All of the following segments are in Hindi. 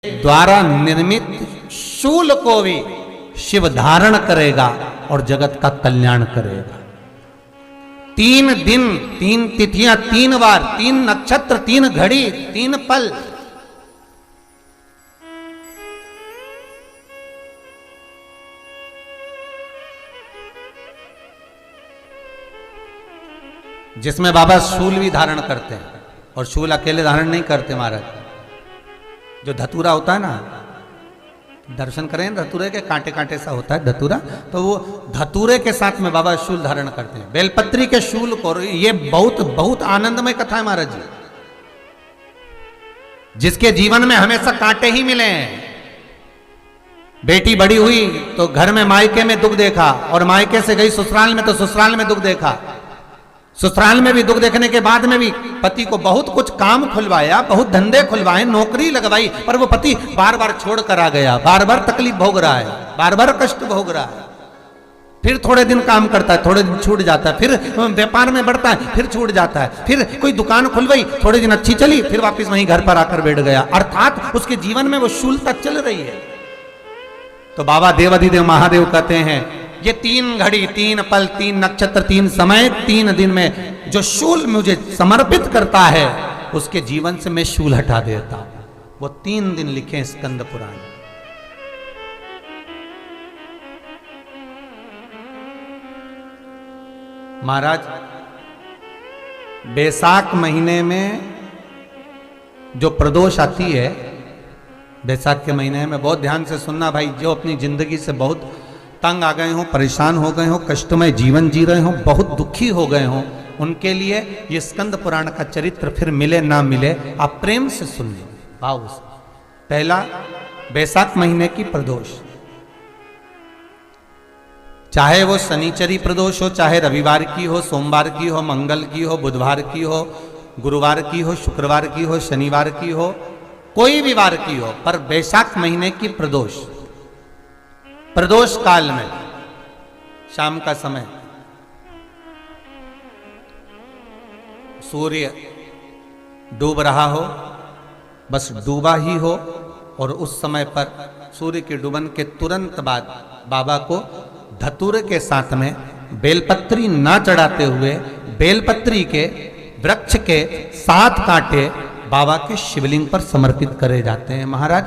द्वारा निर्मित शूल को भी शिव धारण करेगा और जगत का कल्याण करेगा। 3 दिन 3 तिथियां 3 बार 3 नक्षत्र 3 घड़ी 3 पल, जिसमें बाबा शूल भी धारण करते हैं। और शूल अकेले धारण नहीं करते महाराज, जो धतूरा होता है ना, दर्शन करें धतूरे के, कांटे कांटे सा होता है धतूरा, तो वो धतूरे के साथ में बाबा शूल धारण करते हैं। बेलपत्री के शूल को, ये बहुत बहुत आनंदमय कथा है महाराज जी। जिसके जीवन में हमेशा कांटे ही मिले हैं। बेटी बड़ी हुई तो घर में मायके में दुख देखा, और मायके से गई ससुराल में तो ससुराल में दुख देखा। ससुराल में भी दुख देखने के बाद में भी पति को बहुत कुछ काम खुलवाया, बहुत धंधे खुलवाए, नौकरी लगवाई, पर वो पति बार बार छोड़ कर आ गया, बार बार तकलीफ भोग रहा है, बार बार कष्ट भोग रहा है। फिर थोड़े दिन काम करता है, थोड़े दिन छूट जाता है, फिर व्यापार में बढ़ता है, फिर छूट जाता है, फिर कोई दुकान खुलवाई, थोड़े दिन अच्छी चली, फिर वापस वहीं घर पर आकर बैठ गया। अर्थात उसके जीवन में वो शूलता चल रही है। तो बाबा देवाधिदेव महादेव कहते हैं, ये 3 घड़ी 3 पल 3 नक्षत्र 3 समय 3 दिन में जो शूल मुझे समर्पित करता है, उसके जीवन से मैं शूल हटा देता हूं। वो 3 दिन लिखे स्कंद पुराण। महाराज बैसाख महीने में जो प्रदोष आती है, बैसाख के महीने में बहुत ध्यान से सुनना भाई, जो अपनी जिंदगी से बहुत तंग आ गए हो, परेशान हो गए हो, कष्टमय जीवन जी रहे हो, बहुत दुखी हो गए हो, उनके लिए ये स्कंद पुराण का चरित्र फिर मिले ना मिले, आप प्रेम से सुन लो भाव से। पहला, बैसाख महीने की प्रदोष, चाहे वो शनिचरी प्रदोष हो, चाहे रविवार की हो, सोमवार की हो, मंगल की हो, बुधवार की हो, गुरुवार की हो, शुक्रवार की हो, शनिवार की हो, कोई भी वार की हो, पर बैसाख महीने की प्रदोष, प्रदोष काल में शाम का समय सूर्य डूब रहा हो, बस डूबा ही हो, और उस समय पर सूर्य के डूबन के तुरंत बाद बाबा को धतूरे के साथ में बेलपत्री ना चढ़ाते हुए बेलपत्री के वृक्ष के 7 कांटे बाबा के शिवलिंग पर समर्पित करे जाते हैं महाराज,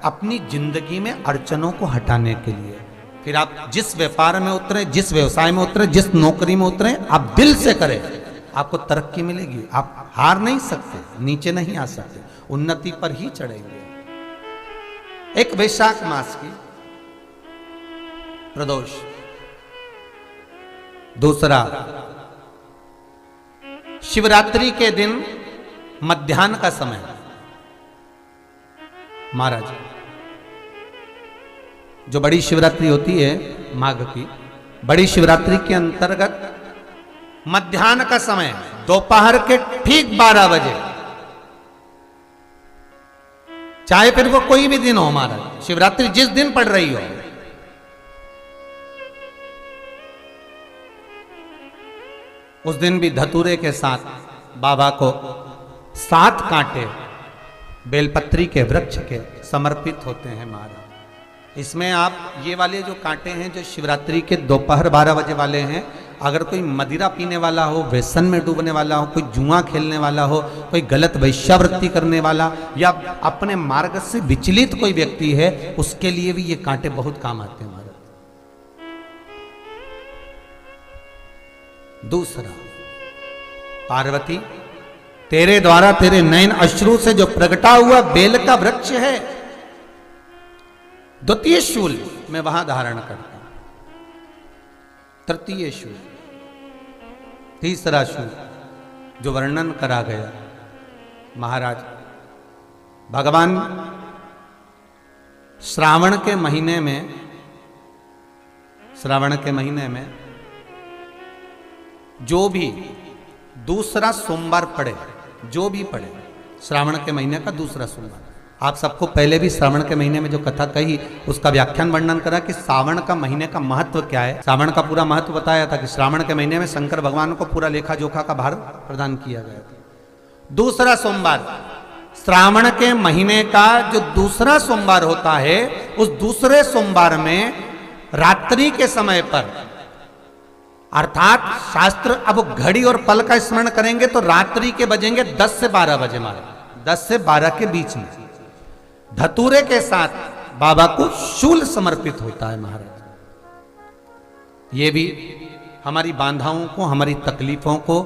अपनी जिंदगी में अड़चनों को हटाने के लिए। फिर आप जिस व्यापार में उतरे, जिस व्यवसाय में उतरे, जिस नौकरी में उतरे, आप दिल से करें, आपको तरक्की मिलेगी। आप हार नहीं सकते, नीचे नहीं आ सकते, उन्नति पर ही चढ़ेंगे। एक वैशाख मास की प्रदोष। दूसरा, शिवरात्रि के दिन मध्याह्न का समय महाराज, जो बड़ी शिवरात्रि होती है माघ की, बड़ी शिवरात्रि के अंतर्गत मध्याह्न का समय, दोपहर के ठीक 12 बजे, चाहे फिर वो कोई भी दिन हो महाराज, शिवरात्रि जिस दिन पड़ रही हो, उस दिन भी धतूरे के साथ बाबा को 7 कांटे बेलपत्री के वृक्ष के समर्पित होते हैं महाराज। इसमें आप ये वाले जो कांटे हैं, जो शिवरात्रि के दोपहर 12 बजे वाले हैं, अगर कोई मदिरा पीने वाला हो, व्यसन में डूबने वाला हो, कोई जुआ खेलने वाला हो, कोई गलत वैश्यावृत्ति करने वाला, या अपने मार्ग से विचलित कोई व्यक्ति है, उसके लिए भी ये कांटे बहुत काम आते हैं महाराज। दूसरा, पार्वती तेरे द्वारा तेरे नयन अश्रु से जो प्रगटा हुआ बेल का वृक्ष है, द्वितीय शूल मैं वहां धारण करता हूं, तृतीय शूल, तीसरा शूल जो वर्णन करा गया महाराज, भगवान श्रावण के महीने में जो भी दूसरा सोमवार पड़े, जो भी पड़े, श्रावण के महीने का दूसरा सोमवार, आप सबको पहले भी श्रावण के महीने में जो कथा कही उसका व्याख्यान वर्णन करा कि श्रावण का महीने का महत्व क्या है। श्रावण का पूरा महत्व बताया था कि श्रावण के महीने में शंकर भगवान को पूरा लेखा जोखा का भार प्रदान किया गया था। दूसरा सोमवार श्रावण के महीने का जो दूसरा सोमवार होता है, उस दूसरे सोमवार में रात्रि के समय पर, अर्थात शास्त्र अब घड़ी और पल का स्मरण करेंगे तो रात्रि के बजेंगे 10 से 12 बजे, मारे 10 से 12 के बीच में धतूरे के साथ बाबा को शूल समर्पित होता है महाराज। ये भी हमारी बाधाओं को, हमारी तकलीफों को,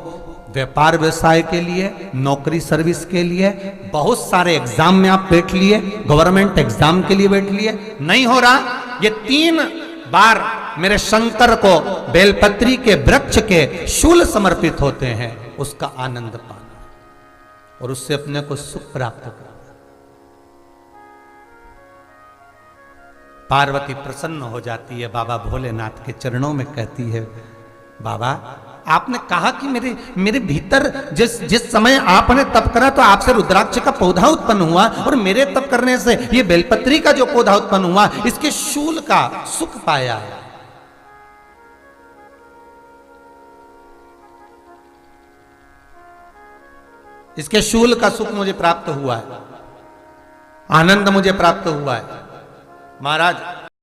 व्यापार व्यवसाय के लिए, नौकरी सर्विस के लिए, बहुत सारे एग्जाम में आप बैठ लिए, गवर्नमेंट एग्जाम के लिए बैठ लिए, नहीं हो रहा, ये 3 बार मेरे शंकर को बेलपत्री के वृक्ष के शूल समर्पित होते हैं, उसका आनंद पाना और उससे अपने को सुख प्राप्त करना। पार्वती प्रसन्न हो जाती है, बाबा भोलेनाथ के चरणों में कहती है, बाबा आपने कहा कि मेरे भीतर जिस समय आपने तप करा तो आपसे रुद्राक्ष का पौधा उत्पन्न हुआ, और मेरे तप करने से ये बेलपत्री का जो पौधा उत्पन्न हुआ, इसके शूल का सुख पाया है। इसके शूल का सुख मुझे प्राप्त हुआ है, आनंद मुझे प्राप्त हुआ है। महाराज